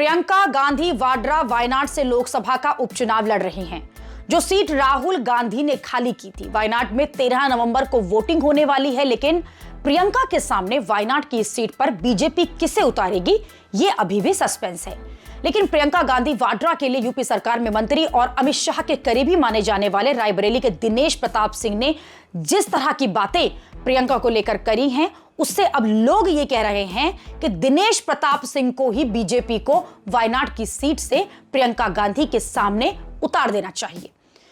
प्रियंका गांधी वाड्रा वायनाड से लोकसभा का उपचुनाव लड़ रही हैं, जो सीट राहुल गांधी ने खाली की थी। वायनाड में 13 नवंबर को वोटिंग होने वाली है, लेकिन प्रियंका के सामने वायनाड की इस सीट पर बीजेपी किसे उतारेगी, ये अभी भी सस्पेंस है। लेकिन प्रियंका गांधी वाड्रा के लिए यूपी सरकार में मंत्री और अमित शाह के करीबी माने जाने वाले रायबरेली के दिनेश प्रताप सिंह ने जिस तरह की बातें प्रियंका को लेकर करी हैं, उससे अब लोग ये कह रहे हैं कि दिनेश प्रताप सिंह को ही बीजेपी को वायनाड की सीट से प्रियंका गांधी के सामने उतार देना चाहिए,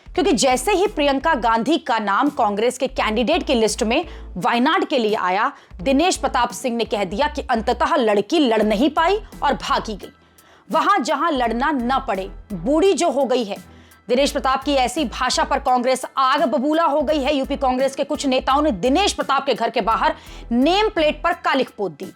क्योंकि जैसे ही प्रियंका गांधी का नाम कांग्रेस के कैंडिडेट की लिस्ट में वायनाड के लिए आया, दिनेश प्रताप सिंह ने कह दिया कि अंततः लड़की लड़ नहीं पाई और भागी गई। वहां जहां लड़ना न पड़े, बूढ़ी जो हो गई है। दिनेश प्रताप की ऐसी भाषा पर कांग्रेस आग बबूला हो गई है। यूपी कांग्रेस के कुछ नेताओं ने दिनेश प्रताप के घर के बाहर नेम प्लेट पर कालिख पोत दी।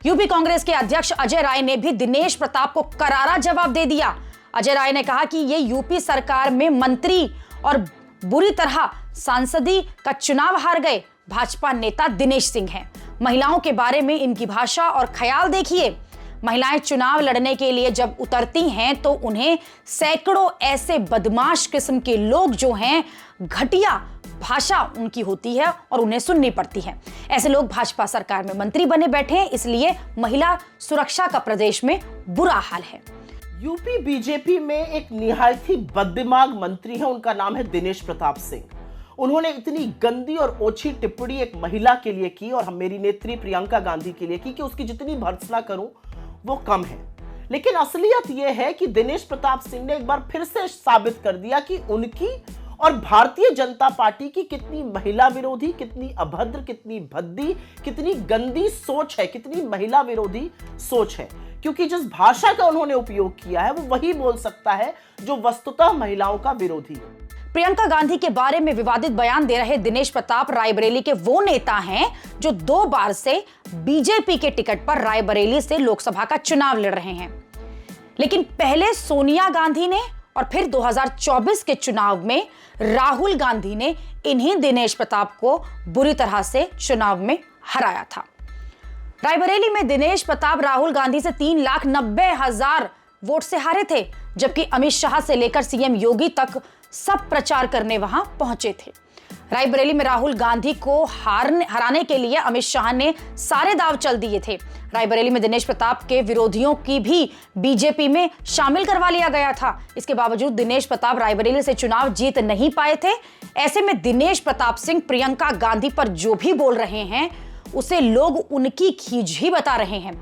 यूपी कांग्रेस के अध्यक्ष अजय राय ने भी दिनेश प्रताप को करारा जवाब दे दिया। अजय राय ने कहा कि ये यूपी सरकार में मंत्री और बुरी तरह सांसदी का चुनाव हार गए भाजपा नेता दिनेश सिंह हैं। महिलाओं के बारे में इनकी भाषा और ख्याल देखिए। महिलाएं चुनाव लड़ने के लिए जब उतरती हैं तो उन्हें सैकड़ों ऐसे बदमाश किस्म के लोग जो हैं, घटिया भाषा उनकी होती है और उन्हें सुननी पड़ती है। ऐसे लोग भाजपा सरकार में मंत्री बने बैठे हैं, इसलिए महिला सुरक्षा का प्रदेश में बुरा हाल है। यूपी बीजेपी में एक निहायत ही बददिमाग मंत्री है, उनका नाम है दिनेश प्रताप सिंह। उन्होंने इतनी गंदी और ओछी टिप्पणी एक महिला के लिए की और मेरी नेत्री प्रियंका गांधी के लिए की कि उसकी जितनी भर्त्सना करूं वो कम है। लेकिन असलियत यह है कि दिनेश प्रताप सिंह ने एक बार फिर से साबित कर दिया कि उनकी और भारतीय जनता पार्टी की कितनी महिला विरोधी, कितनी अभद्र, कितनी भद्दी, कितनी गंदी सोच है, कितनी महिला विरोधी सोच है। क्योंकि जिस भाषा का उन्होंने उपयोग किया है वो वही बोल सकता है जो वस्तुतः महिलाओं का विरोधी है। प्रियंका गांधी के बारे में विवादित बयान दे रहे दिनेश प्रताप रायबरेली के वो नेता हैं जो 2 बार से बीजेपी के टिकट पर रायबरेली से लोकसभा का चुनाव लड़ रहे हैं। लेकिन पहले सोनिया गांधी ने और फिर 2024 के चुनाव में राहुल गांधी ने इन्हीं दिनेश प्रताप को बुरी तरह से चुनाव में हराया था। रायबरेली में दिनेश प्रताप राहुल गांधी से 3,90,000 वोट से हारे थे, जबकि अमित शाह से लेकर सीएम योगी तक सब प्रचार करने वहां पहुंचे थे। रायबरेली में राहुल गांधी को हराने के लिए अमित शाह ने सारे दांव चल दिए थे। रायबरेली में दिनेश प्रताप के विरोधियों की भी बीजेपी में शामिल करवा लिया गया था। इसके बावजूद दिनेश प्रताप रायबरेली से चुनाव जीत नहीं पाए थे। ऐसे में दिनेश प्रताप सिंह प्रियंका गांधी पर जो भी बोल रहे हैं उसे लोग उनकी खींच ही बता रहे हैं।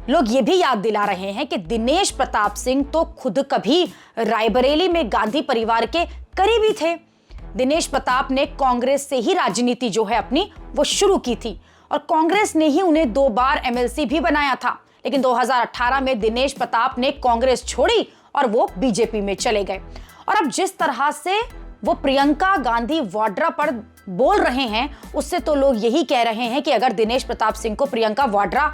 लोग ये भी याद दिला रहे हैं कि दिनेश प्रताप सिंह तो खुद कभी रायबरेली में गांधी परिवार के करीबी थे। दिनेश प्रताप ने कांग्रेस से ही राजनीति जो है अपनी वो शुरू की थी और कांग्रेस ने ही उन्हें 2 बार एमएलसी भी बनाया था। लेकिन 2018 में दिनेश प्रताप ने कांग्रेस छोड़ी और वो बीजेपी में चले गए। और अब जिस तरह से वो प्रियंका गांधी वाड्रा पर बोल रहे हैं, उससे तो लोग यही कह रहे हैं कि अगर दिनेश प्रताप सिंह को प्रियंका वाड्रा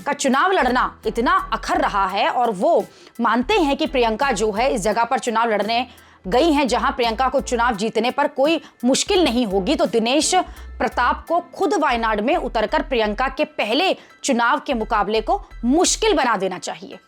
का चुनाव लड़ना इतना अखर रहा है और वो मानते हैं कि प्रियंका जो है इस जगह पर चुनाव लड़ने गई हैं जहां प्रियंका को चुनाव जीतने पर कोई मुश्किल नहीं होगी, तो दिनेश प्रताप को खुद वायनाड में उतरकर प्रियंका के पहले चुनाव के मुकाबले को मुश्किल बना देना चाहिए।